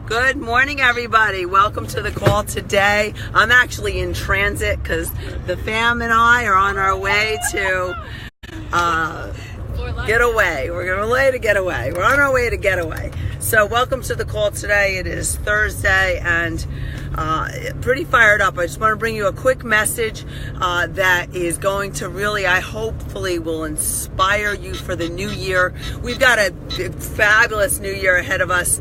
Good morning, everybody. Welcome to the call today. I'm actually in transit because the fam and I are on our way to get away. We're on our way to get away. We're on our way to get away. So welcome to the call today. It is Thursday and pretty fired up. I just want to bring you a quick message that is going to really, I hopefully will inspire you for the new year. We've got a fabulous new year ahead of us,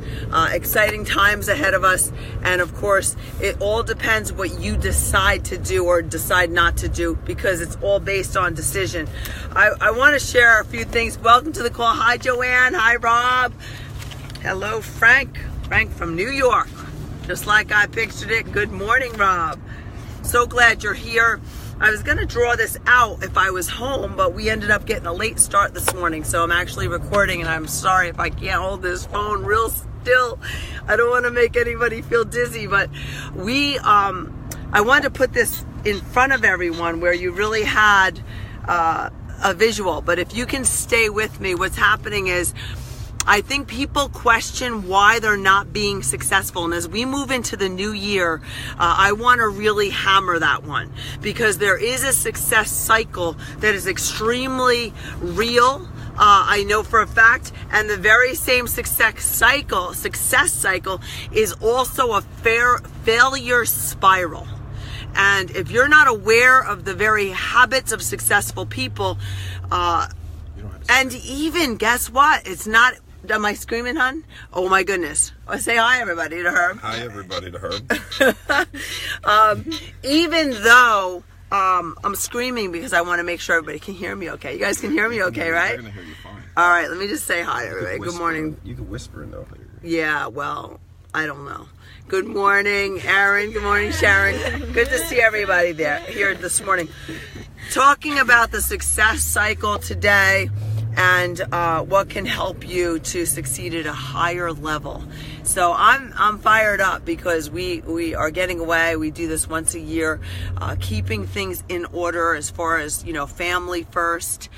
exciting times ahead of us, and of course it all depends what you decide to do or decide not to do, because it's all based on decision. I want to share a few things. Welcome to the call. Hi Joanne. Hi Rob. Hello Frank from New York. Just like I pictured it. Good morning, Rob. So glad you're here. I was going to draw this out if I was home, but we ended up getting a late start this morning, so I'm actually recording, and I'm sorry if I can't hold this phone real still. I don't want to make anybody feel dizzy, but I wanted to put this in front of everyone where you really had a visual, but if you can stay with me, what's happening is I think people question why they're not being successful. And as we move into the new year, I want to really hammer that one, because there is a success cycle that is extremely real. I know for a fact, and the very same success cycle is also a failure spiral. And if you're not aware of the very habits of successful people, and even guess what? It's not. Am I screaming, hon? Oh my goodness. Say hi everybody to Herb. Hi everybody to Herb. Even though I'm screaming because I want to make sure everybody can hear me okay. You guys can hear me okay, right? I'm going to hear you fine. All right, let me just say hi everybody. Good morning. You can whisper in though. Yeah, well, I don't know. Good morning, Aaron. Good morning, Sharon. Good to see everybody here this morning. Talking about the success cycle today, and what can help you to succeed at a higher level. So I'm fired up because we are getting away. We do this once a year, keeping things in order as far as, family first,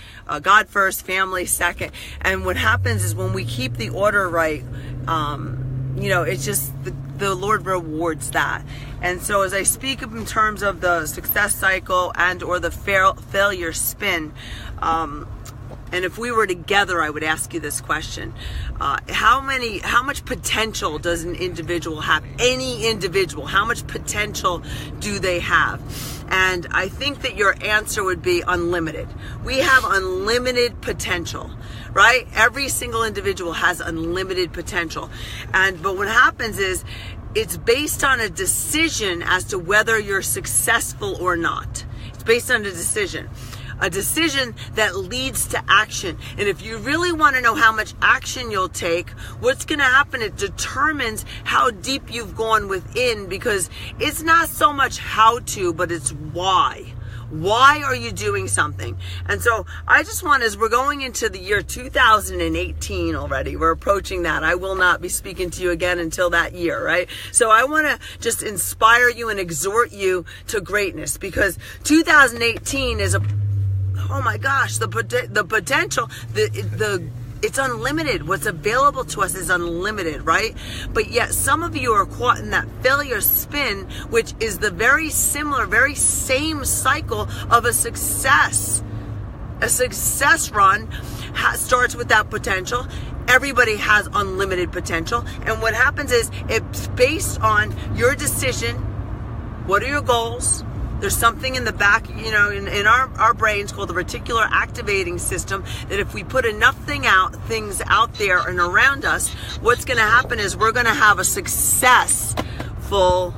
God first, family second. And what happens is when we keep the order right, it's just the Lord rewards that. And so as I speak in terms of the success cycle and or the failure spin, and if we were together, I would ask you this question. How much potential does an individual have? Any individual, how much potential do they have? And I think that your answer would be unlimited. We have unlimited potential, right? Every single individual has unlimited potential. But what happens is it's based on a decision as to whether you're successful or not. It's based on a decision that leads to action. And if you really want to know how much action you'll take, what's going to happen, it determines how deep you've gone within, because it's not so much how to, but it's why. Why are you doing something? And so I just want, as we're going into the year 2018 already, we're approaching that. I will not be speaking to you again until that year, right? So I want to just inspire you and exhort you to greatness, because 2018 is oh my gosh, the potential, it's unlimited. What's available to us is unlimited, right? But yet some of you are caught in that failure spin, which is the very similar, very same cycle of a success. A success run starts with that potential. Everybody has unlimited potential. And what happens is it's based on your decision. What are your goals? There's something in the back, in our brains called the reticular activating system, that if we put enough things out there and around us, what's going to happen is we're going to have a successful,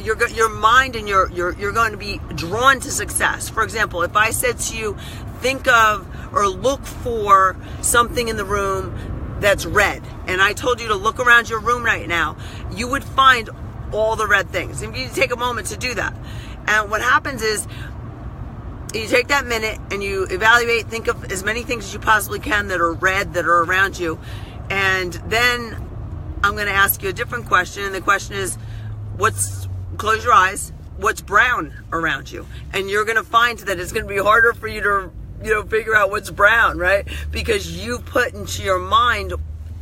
your mind and you're going to be drawn to success. For example, if I said to you, think of or look for something in the room that's red, and I told you to look around your room right now, you would find all the red things. And you take a moment to do that. And what happens is you take that minute and you evaluate, think of as many things as you possibly can that are red that are around you. And then I'm going to ask you a different question. And the question is, close your eyes, what's brown around you? And you're going to find that it's going to be harder for you to, figure out what's brown, right? Because you put into your mind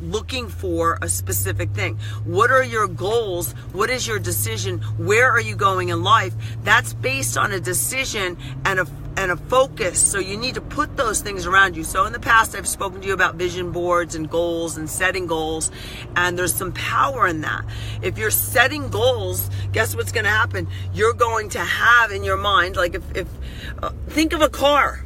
looking for a specific thing. What are your goals? What is your decision? Where are you going in life? That's based on a decision and a focus. So you need to put those things around you. So in the past, I've spoken to you about vision boards and goals and setting goals, and there's some power in that. If you're setting goals, guess what's going to happen? You're going to have in your mind, like if think of a car.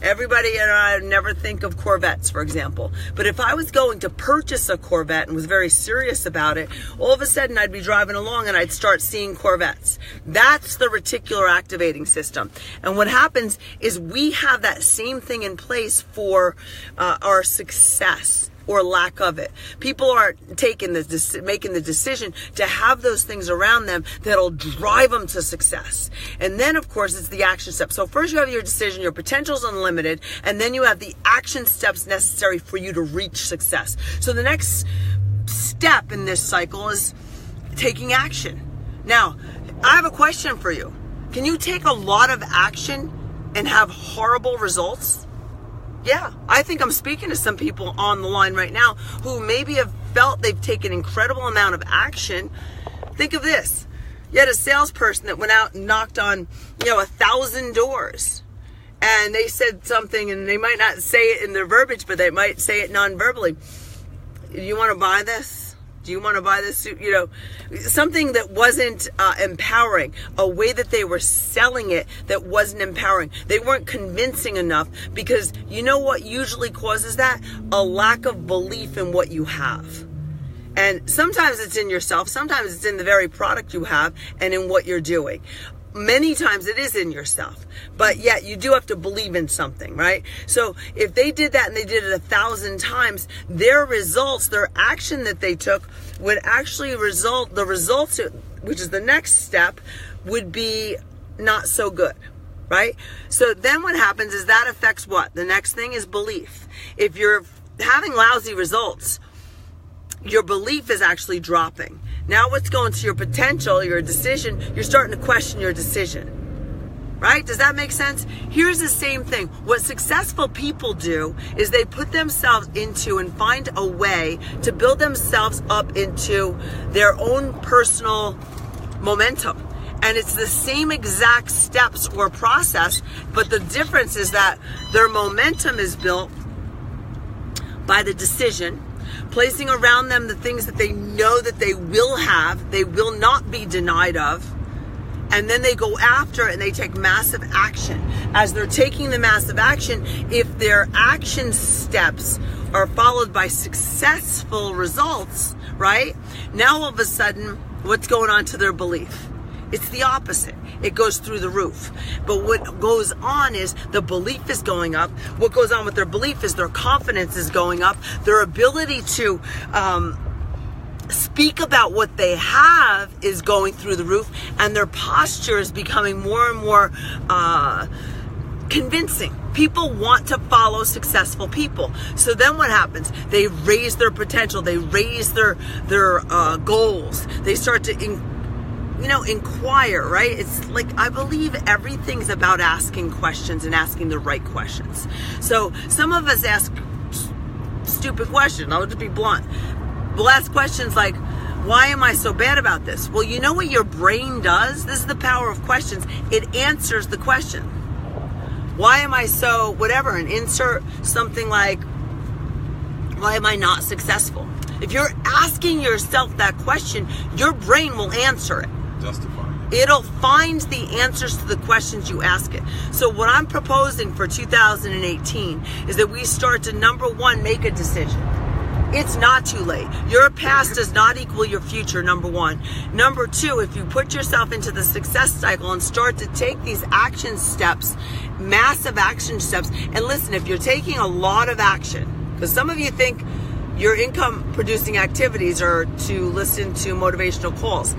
Everybody and I never think of Corvettes, for example. But if I was going to purchase a Corvette and was very serious about it, all of a sudden I'd be driving along and I'd start seeing Corvettes. That's the reticular activating system. And what happens is we have that same thing in place for our success or lack of it. People are making the decision to have those things around them that'll drive them to success. And then, of course, it's the action step. So first you have your decision, your potential is unlimited, and then you have the action steps necessary for you to reach success. So the next step in this cycle is taking action. Now, I have a question for you. Can you take a lot of action and have horrible results? Yeah, I think I'm speaking to some people on the line right now who maybe have felt they've taken an incredible amount of action. Think of this. You had a salesperson that went out and knocked on, 1,000 doors. And they said something, and they might not say it in their verbiage, but they might say it non-verbally. Do you want to buy this? Do you want to buy this? Something that wasn't empowering, a way that they were selling it that wasn't empowering. They weren't convincing enough, because you know what usually causes that? A lack of belief in what you have. And sometimes it's in yourself, sometimes it's in the very product you have and in what you're doing. Many times it is in yourself, but yet you do have to believe in something, right? So if they did that and they did it 1,000 times, their results, their action that they took would actually result, the results, which is the next step, would be not so good, right? So then what happens is that affects what? The next thing is belief. If you're having lousy results, your belief is actually dropping. Now what's going to your potential, your decision, you're starting to question your decision. Right? Does that make sense? Here's the same thing. What successful people do is they put themselves into and find a way to build themselves up into their own personal momentum. And it's the same exact steps or process, but the difference is that their momentum is built by the decision, placing around them the things that they know that they will have, they will not be denied of, and then they go after it and they take massive action. As they're taking the massive action, if their action steps are followed by successful results, right? Now all of a sudden, what's going on to their belief? It's the opposite. It goes through the roof. But what goes on is the belief is going up. What goes on with their belief is their confidence is going up. Their ability to speak about what they have is going through the roof. And their posture is becoming more and more convincing. People want to follow successful people. So then what happens? They raise their potential. They raise their goals. They start to inquire, right? It's like, I believe everything's about asking questions and asking the right questions. So some of us ask stupid questions. I'll just be blunt. We'll ask questions like, why am I so bad about this? Well, you know what your brain does? This is the power of questions. It answers the question. Why am I so whatever? And insert something like, why am I not successful? If you're asking yourself that question, your brain will answer it. Justifying it. It'll find the answers to the questions you ask it. So what I'm proposing for 2018 is that we start to, number one, make a decision. It's not too late. Your past does not equal your future, number one. Number two, if you put yourself into the success cycle and start to take these action steps, massive action steps, and listen, if you're taking a lot of action, because some of you think your income producing activities are to listen to motivational calls.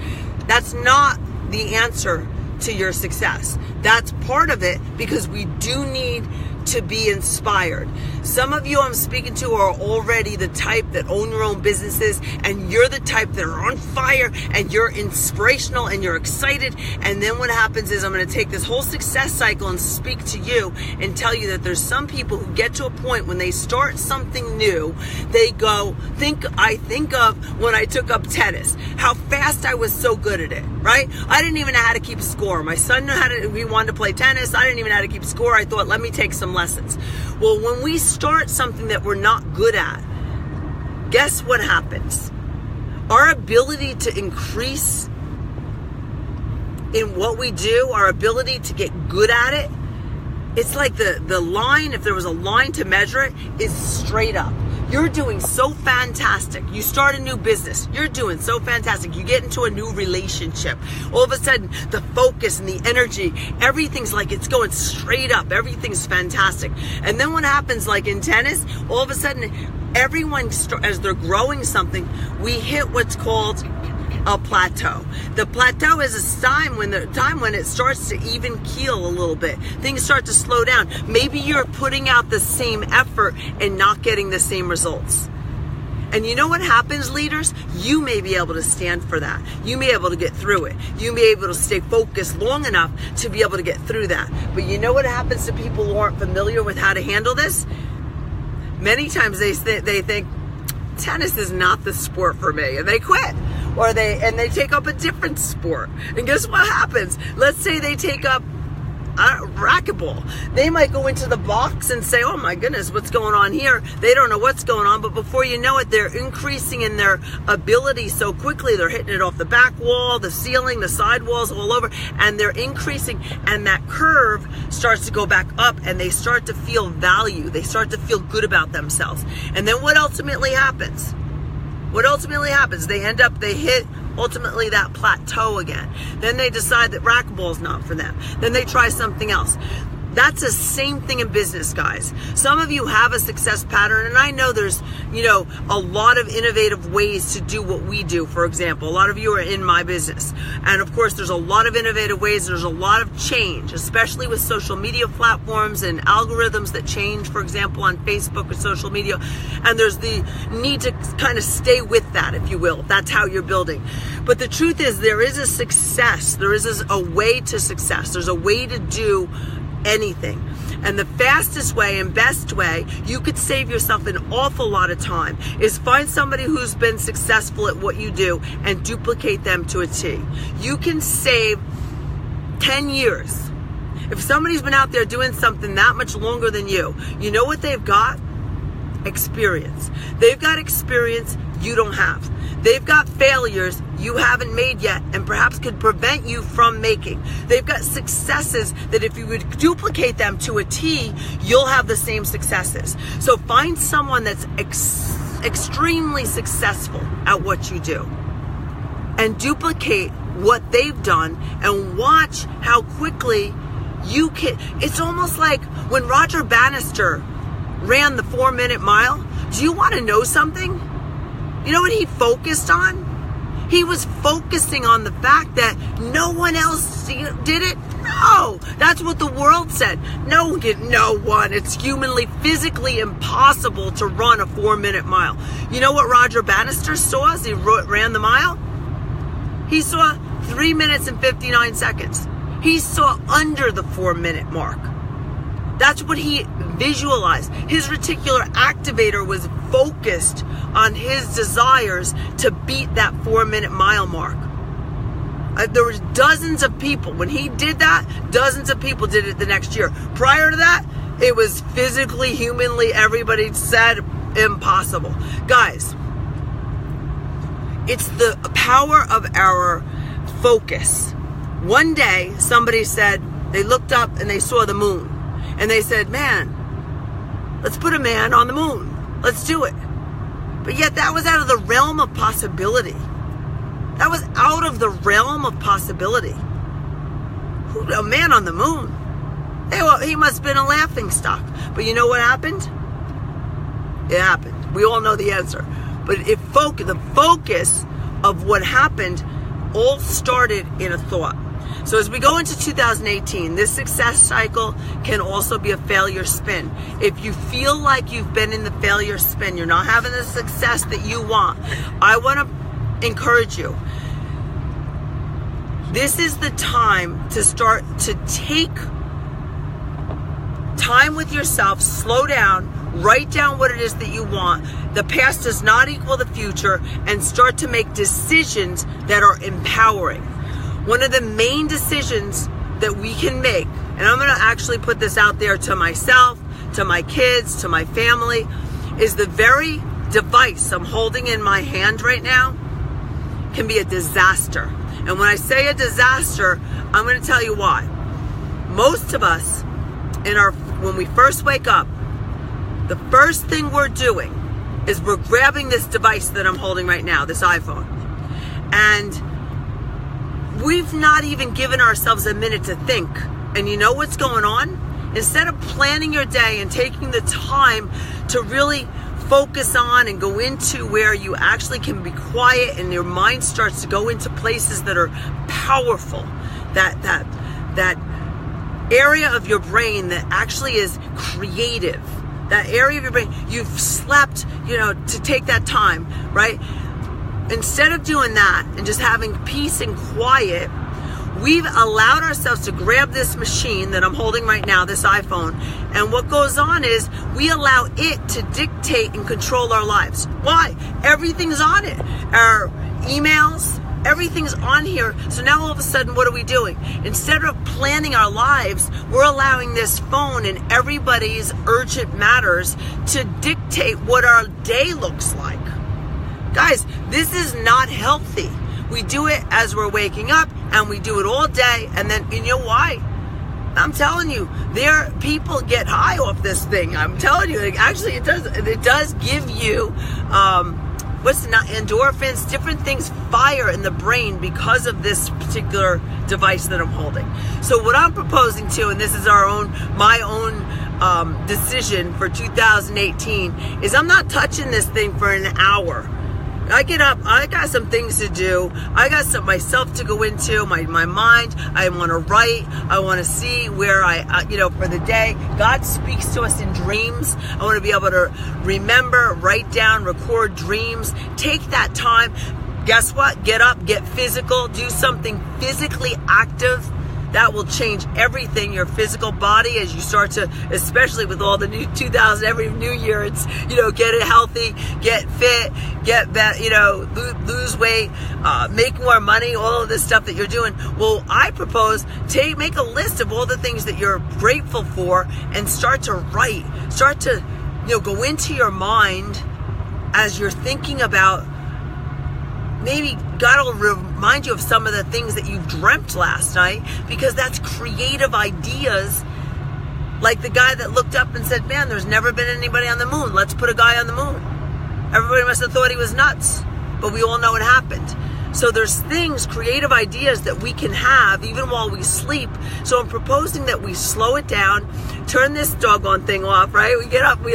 That's not the answer to your success. That's part of it, because we do need to be inspired. Some of you I'm speaking to are already the type that own your own businesses, and you're the type that are on fire and you're inspirational and you're excited. And then what happens is I'm going to take this whole success cycle and speak to you and tell you that there's some people who get to a point when they start something new, they go, I think of when I took up tennis, how fast I was so good at it, right? I didn't even know how to keep score. My son he wanted to play tennis. I didn't even know how to keep score. I thought, let me take some lessons. Well, when we start something that we're not good at, guess what happens? Our ability to increase in what we do, our ability to get good at it, it's like the line, if there was a line to measure it, is straight up. You're doing so fantastic. You start a new business. You're doing so fantastic. You get into a new relationship. All of a sudden, the focus and the energy, everything's like it's going straight up. Everything's fantastic. And then what happens, like in tennis, all of a sudden, everyone, as they're growing something, we hit what's called a plateau. The plateau is a time when it starts to even keel a little bit. Things start to slow down. Maybe you're putting out the same effort and not getting the same results. And you know what happens, leaders? You may be able to stand for that. You may be able to get through it. You may be able to stay focused long enough to be able to get through that. But you know what happens to people who aren't familiar with how to handle this? Many times they think, tennis is not the sport for me, and they quit. Or they take up a different sport. And guess what happens? Let's say they take up racquetball. They might go into the box and say, oh my goodness, what's going on here? They don't know what's going on, but before you know it, they're increasing in their ability so quickly. They're hitting it off the back wall, the ceiling, the side walls, all over, and they're increasing, and that curve starts to go back up, and they start to feel value. They start to feel good about themselves. And then what ultimately happens? They hit ultimately that plateau again. Then they decide that racquetball is not for them. Then they try something else. That's the same thing in business, guys. Some of you have a success pattern, and I know there's, a lot of innovative ways to do what we do. For example, a lot of you are in my business. And of course, there's a lot of innovative ways. There's a lot of change, especially with social media platforms and algorithms that change, for example, on Facebook or social media. And there's the need to kind of stay with that, if you will, if that's how you're building. But the truth is, there is a success. There is a way to success. There's a way to do anything. And the fastest way and best way you could save yourself an awful lot of time is find somebody who's been successful at what you do and duplicate them to a T. You can save 10 years. If somebody's been out there doing something that much longer than you know what they've got? Experience. They've got experience you don't have. They've got failures you haven't made yet and perhaps could prevent you from making. They've got successes that if you would duplicate them to a T, you'll have the same successes. So find someone that's extremely successful at what you do and duplicate what they've done and watch how quickly you can. It's almost like when Roger Bannister ran the 4-minute mile. Do you want to know something? You know what he focused on? He was focusing on the fact that no one else did it. No, that's what the world said. No one. It's humanly, physically impossible to run a 4-minute mile. You know what Roger Bannister saw as he ran the mile? He saw 3 minutes and 59 seconds. He saw under the 4-minute mark. That's what he visualized. His reticular activator was focused on his desires to beat that 4-minute mile mark. There was dozens of people. When he did that, dozens of people did it the next year. Prior to that, it was physically, humanly, everybody said impossible. Guys, it's the power of our focus. One day, somebody said, they looked up and they saw the moon. And they said, man, let's put a man on the moon. Let's do it. But yet that was out of the realm of possibility. That was out of the realm of possibility. A man on the moon? He must have been a laughing stock. But you know what happened? It happened. We all know the answer. But the focus of what happened all started in a thought. So as we go into 2018, this success cycle can also be a failure spin. If you feel like you've been in the failure spin, you're not having the success that you want, I want to encourage you. This is the time to start to take time with yourself, slow down, write down what it is that you want. The past does not equal the future, and start to make decisions that are empowering. One of the main decisions that we can make, and I'm going to actually put this out there to myself, to my kids, to my family, is the very device I'm holding in my hand right now can be a disaster. And when I say a disaster, I'm going to tell you why. Most of us, when we first wake up, the first thing we're doing is we're grabbing this device that I'm holding right now, this iPhone. And we've not even given ourselves a minute to think. And you know what's going on? Instead of planning your day and taking the time to really focus on and go into where you actually can be quiet and your mind starts to go into places that are powerful, that area of your brain that actually is creative, that area of your brain, you've slept, to take that time, right? Instead of doing that and just having peace and quiet, we've allowed ourselves to grab this machine that I'm holding right now, this iPhone, and what goes on is we allow it to dictate and control our lives. Why? Everything's on it. Our emails, everything's on here. So now all of a sudden, what are we doing? Instead of planning our lives, we're allowing this phone and everybody's urgent matters to dictate what our day looks like. Guys, this is not healthy. We do it as we're waking up, and we do it all day, and then, you know why? I'm telling you, people get high off this thing. I'm telling you, actually, it does give you, endorphins, different things fire in the brain because of this particular device that I'm holding. So what I'm proposing to, and this is my own decision for 2018, is I'm not touching this thing for an hour. I get up, I got some things to do, I got myself to go into, my mind, I want to write, I want to see where for the day. God speaks to us in dreams. I want to be able to remember, write down, record dreams, take that time. Guess what? Get up, get physical, do something physically active. That will change everything, your physical body, as you start to, especially with all the new 2000, every new year, it's, get it healthy, get fit, get better, lose weight, make more money, all of this stuff that you're doing. Well, I propose make a list of all the things that you're grateful for and start to write, start to, go into your mind as you're thinking about. Maybe God will remind you of some of the things that you dreamt last night, because that's creative ideas. Like the guy that looked up and said, man, there's never been anybody on the moon. Let's put a guy on the moon. Everybody must have thought he was nuts, but we all know it happened. So there's creative ideas that we can have even while we sleep. So I'm proposing that we slow it down, turn this doggone thing off, right? We get up, we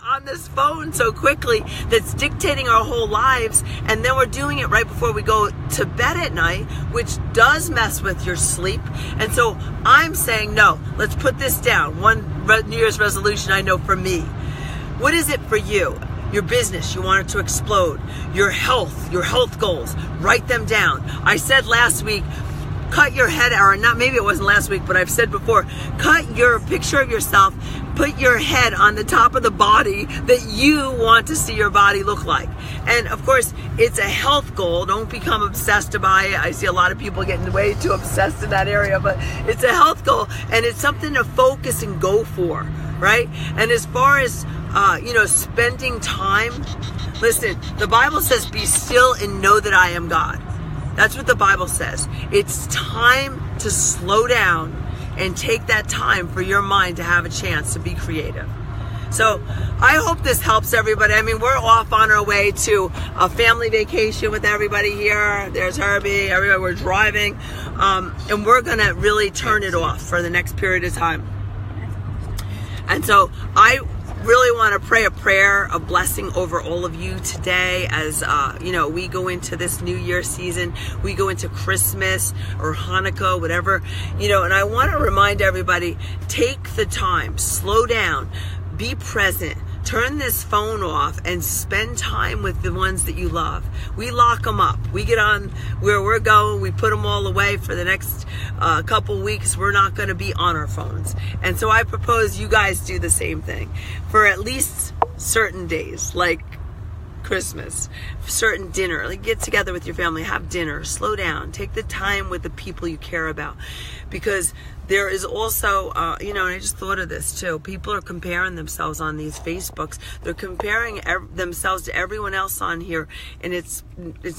on this phone so quickly that's dictating our whole lives, and then we're doing it right before we go to bed at night, which does mess with your sleep. And so I'm saying, no, let's put this down. One New Year's resolution I know for me. What is it for you? Your business, you want it to explode. Your health goals, write them down. I said last week, cut your head, or not, maybe it wasn't last week, but I've said before, cut your picture of yourself, put your head on the top of the body that you want to see your body look like. And of course, it's a health goal. Don't become obsessed by it. I see a lot of people getting way too obsessed in that area, but it's a health goal, and it's something to focus and go for, right? And as far as, spending time, listen, the Bible says, be still and know that I am God. That's what the Bible says. It's time to slow down and take that time for your mind to have a chance to be creative. So I hope this helps everybody. I mean, we're off on our way to a family vacation with everybody here. There's Herbie, everybody, we're driving. And we're going to really turn it off for the next period of time. And so I really want to pray a prayer of blessing over all of you today as we go into this New Year season. We go into Christmas or Hanukkah, whatever, and I want to remind everybody, take the time, slow down, be present. Turn this phone off and spend time with the ones that you love. We lock them up. We get on where we're going. We put them all away for the next couple weeks. We're not going to be on our phones. And so I propose you guys do the same thing for at least certain days, like Christmas, certain dinner. Like, get together with your family, have dinner, slow down, take the time with the people you care about. Because there is also, and I just thought of this too, people are comparing themselves on these Facebooks. They're comparing themselves to everyone else on here, and it's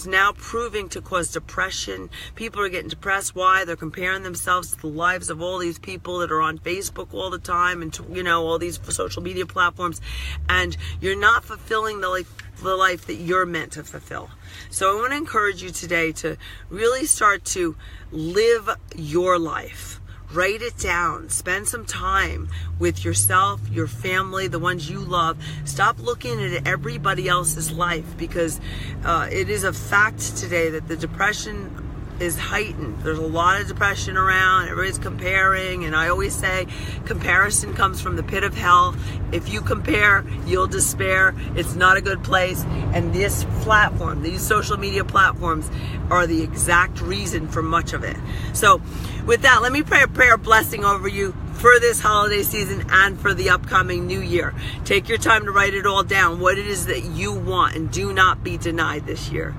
now proving to cause depression. People are getting depressed. Why? They're comparing themselves to the lives of all these people that are on Facebook all the time and, all these social media platforms, and you're not fulfilling the life that you're meant to fulfill. So I want to encourage you today to really start to live your life. Write it down. Spend some time with yourself, your family, the ones you love. Stop looking at everybody else's life, because it is a fact today that the depression is heightened. There's a lot of depression around. Everybody's comparing, and I always say comparison comes from the pit of hell. If you compare, you'll despair. It's not a good place. And this platform, these social media platforms, are the exact reason for much of it. So with that, let me pray a prayer blessing over you for this holiday season and for the upcoming new year. Take your time to write it all down, what it is that you want, and do not be denied this year.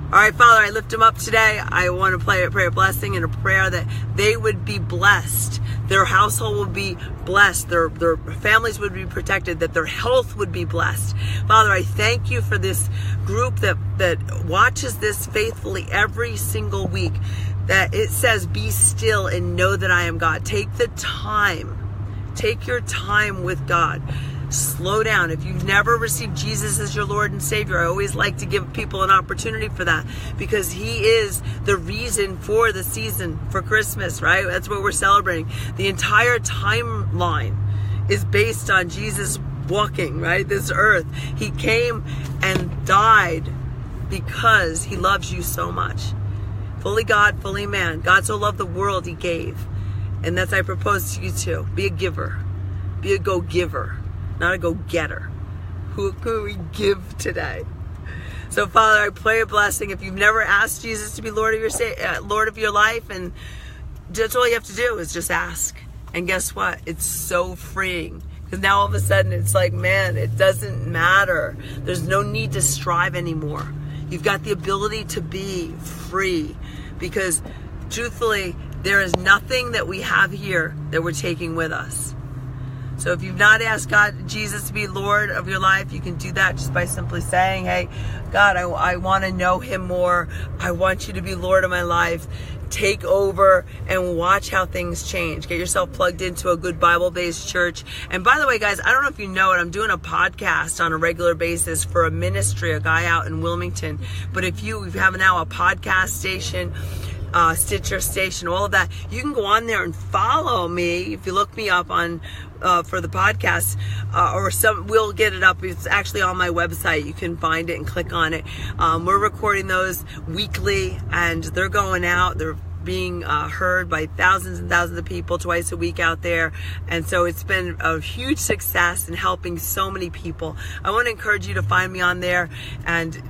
All right, Father, I lift them up today. I want to pray a blessing and a prayer that they would be blessed. Their household would be blessed. Their families would be protected, that their health would be blessed. Father, I thank you for this group that watches this faithfully every single week, that it says, be still and know that I am God. Take the time. Take your time with God. Slow down. If you've never received Jesus as your Lord and Savior, I always like to give people an opportunity for that, because He is the reason for the season, for Christmas, right? That's what we're celebrating. The entire timeline is based on Jesus walking, right, this earth. He came and died because He loves you so much. Fully God, fully man. God so loved the world He gave. And that's, I propose to you too. Be a giver. Be a go-giver, not a go-getter. Who can we give today? So, Father, I pray a blessing. If you've never asked Jesus to be Lord of your life, and that's all you have to do is just ask. And guess what? It's so freeing. Because now all of a sudden it's like, man, it doesn't matter. There's no need to strive anymore. You've got the ability to be free. Because truthfully, there is nothing that we have here that we're taking with us. So if you've not asked Jesus to be Lord of your life, you can do that just by simply saying, hey, God, I want to know Him more. I want you to be Lord of my life. Take over and watch how things change. Get yourself plugged into a good Bible-based church. And by the way, guys, I don't know if you know it, I'm doing a podcast on a regular basis for a ministry, a guy out in Wilmington. But if you have now a podcast station, Stitcher station, all of that, you can go on there and follow me. If you look me up on for the podcast, we'll get it up. It's actually on my website. You can find it and click on it. We're recording those weekly, and they're going out. They're being heard by thousands and thousands of people twice a week out there. And so it's been a huge success in helping so many people. I want to encourage you to find me on there and,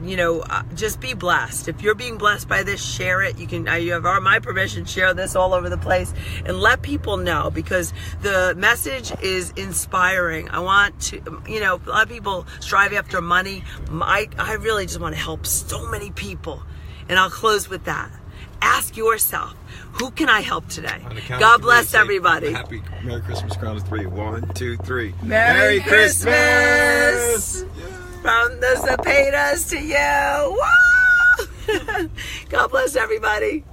just be blessed. If you're being blessed by this, share it. You have my permission, share this all over the place and let people know, because the message is inspiring. I want to, a lot of people strive after money. I really just want to help so many people. And I'll close with that. Ask yourself, who can I help today? God bless everybody. Happy Merry Christmas, count of 3. 1, 2, 3. Merry Christmas! From the Cepedas to you. Woo! God bless everybody.